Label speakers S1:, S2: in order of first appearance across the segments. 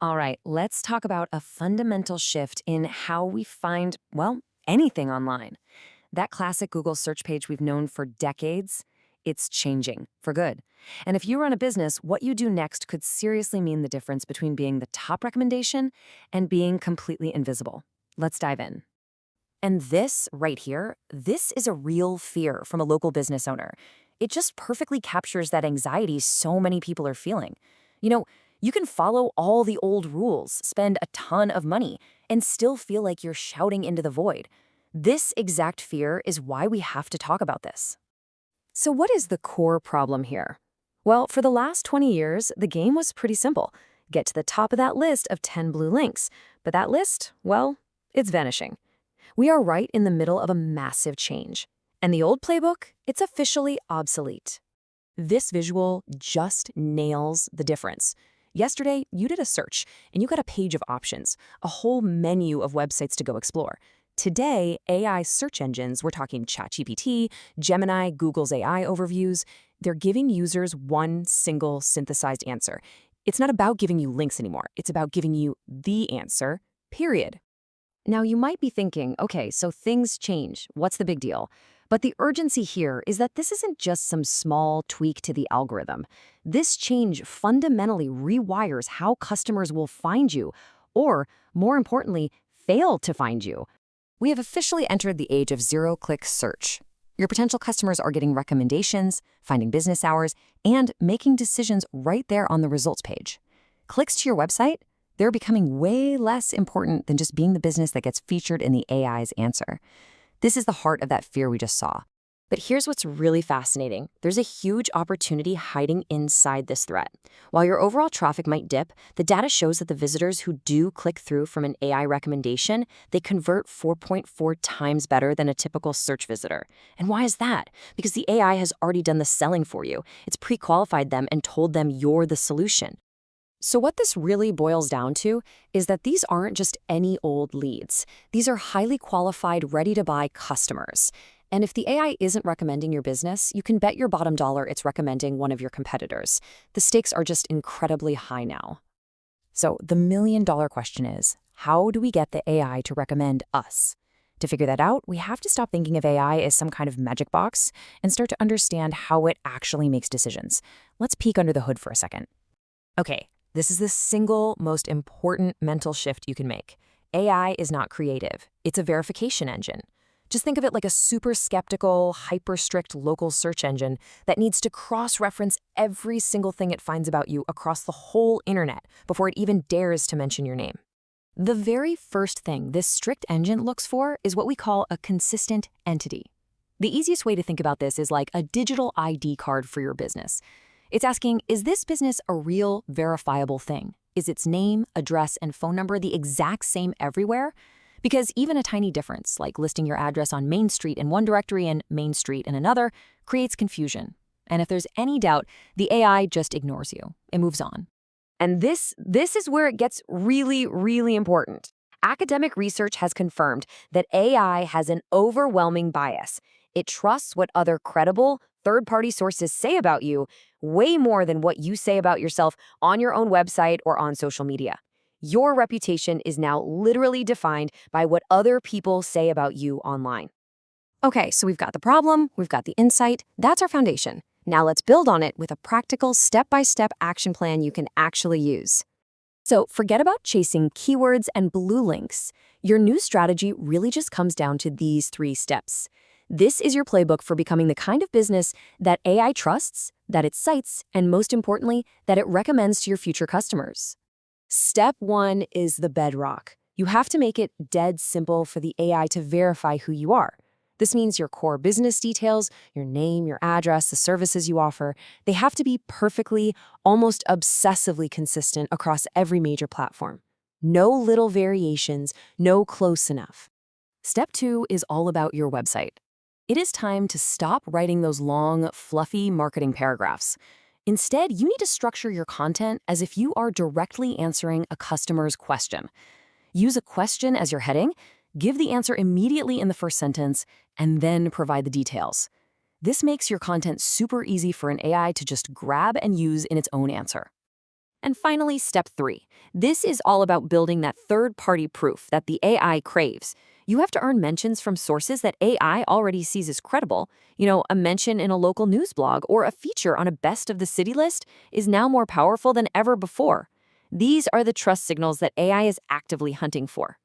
S1: All right, let's talk about a fundamental shift in how we find, well, anything online. That classic Google search page we've known for decades, it's changing for good. And if you run a business, what you do next could seriously mean the difference between being the top recommendation and being completely invisible. Let's dive in. And this right here, this is a real fear from a local business owner. It just perfectly captures that anxiety so many people are feeling. You know, you can follow all the old rules, spend a ton of money, and still feel like you're shouting into the void. This exact fear is why we have to talk about this. So, what is the core problem here? Well, for the last 20 years, the game was pretty simple. Get to the top of that list of 10 blue links. But that list, well, it's vanishing. We are right in the middle of a massive change. And the old playbook, it's officially obsolete. This visual just nails the difference. Yesterday, you did a search, and you got a page of options, a whole menu of websites to go explore. Today, AI search engines, we're talking ChatGPT, Gemini, Google's AI overviews, they're giving users one single synthesized answer. It's not about giving you links anymore. It's about giving you the answer, period. Now, you might be thinking, okay, so things change. What's the big deal? But the urgency here is that this isn't just some small tweak to the algorithm. This change fundamentally rewires how customers will find you, or, more importantly, fail to find you. We have officially entered the age of zero-click search. Your potential customers are getting recommendations, finding business hours, and making decisions right there on the results page. Clicks to your website? They're becoming way less important than just being the business that gets featured in the AI's answer. This is the heart of that fear we just saw. But here's what's really fascinating. There's a huge opportunity hiding inside this threat. While your overall traffic might dip, the data shows that the visitors who do click through from an AI recommendation, they convert 4.4 times better than a typical search visitor. And why is that? Because the AI has already done the selling for you. It's pre-qualified them and told them you're the solution. So what this really boils down to is that these aren't just any old leads. These are highly qualified, ready-to-buy customers. And if the AI isn't recommending your business, you can bet your bottom dollar it's recommending one of your competitors. The stakes are just incredibly high now. So the million-dollar question is, how do we get the AI to recommend us? To figure that out, we have to stop thinking of AI as some kind of magic box and start to understand how it actually makes decisions. Let's peek under the hood for a second. Okay. This is the single most important mental shift you can make. AI is not creative. It's a verification engine. Just think of it like a super skeptical, hyper-strict local search engine that needs to cross-reference every single thing it finds about you across the whole internet before it even dares to mention your name. The very first thing this strict engine looks for is what we call a consistent entity. The easiest way to think about this is like a digital ID card for your business. It's asking, is this business a real, verifiable thing? Is its name, address, and phone number the exact same everywhere? Because even a tiny difference, like listing your address on Main Street in one directory and Main Street in another, creates confusion. And if there's any doubt, the AI just ignores you. It moves on. And this is where it gets really, really important. Academic research has confirmed that AI has an overwhelming bias. It trusts what other credible, third-party sources say about you way more than what you say about yourself on your own website or on social media. Your reputation is now literally defined by what other people say about you online. Okay, so we've got the problem, we've got the insight, that's our foundation. Now let's build on it with a practical step-by-step action plan you can actually use. So forget about chasing keywords and blue links. Your new strategy really just comes down to these 3 steps. This is your playbook for becoming the kind of business that AI trusts, that it cites, and most importantly, that it recommends to your future customers. Step 1 is the bedrock. You have to make it dead simple for the AI to verify who you are. This means your core business details, your name, your address, the services you offer, they have to be perfectly, almost obsessively consistent across every major platform. No little variations, no close enough. Step 2 is all about your website. It is time to stop writing those long, fluffy marketing paragraphs. Instead, you need to structure your content as if you are directly answering a customer's question. Use a question as your heading, give the answer immediately in the first sentence, and then provide the details. This makes your content super easy for an AI to just grab and use in its own answer. And finally, step 3. This is all about building that third-party proof that the AI craves. You have to earn mentions from sources that AI already sees as credible. A mention in a local news blog or a feature on a best of the city list is now more powerful than ever before. These are the trust signals that AI is actively hunting for.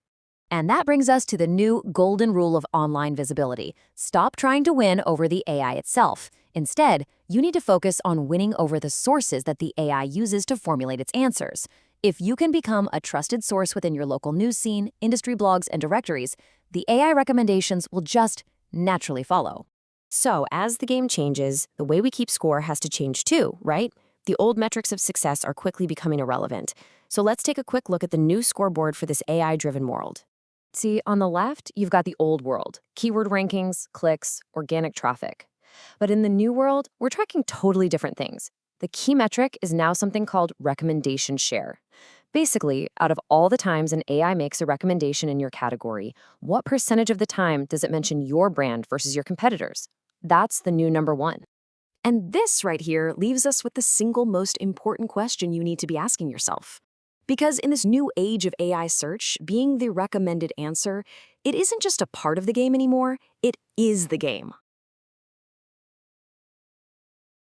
S1: And that brings us to the new golden rule of online visibility. Stop trying to win over the AI itself. Instead, you need to focus on winning over the sources that the AI uses to formulate its answers. If you can become a trusted source within your local news scene, industry blogs, and directories, the AI recommendations will just naturally follow. So, as the game changes, the way we keep score has to change too, right? The old metrics of success are quickly becoming irrelevant. So let's take a quick look at the new scoreboard for this AI-driven world. See, on the left, you've got the old world, keyword rankings, clicks, organic traffic. But in the new world, we're tracking totally different things. The key metric is now something called recommendation share. Basically, out of all the times an AI makes a recommendation in your category, what percentage of the time does it mention your brand versus your competitors? That's the new number one. And this right here leaves us with the single most important question you need to be asking yourself. Because in this new age of AI search, being the recommended answer, it isn't just a part of the game anymore, it is the game.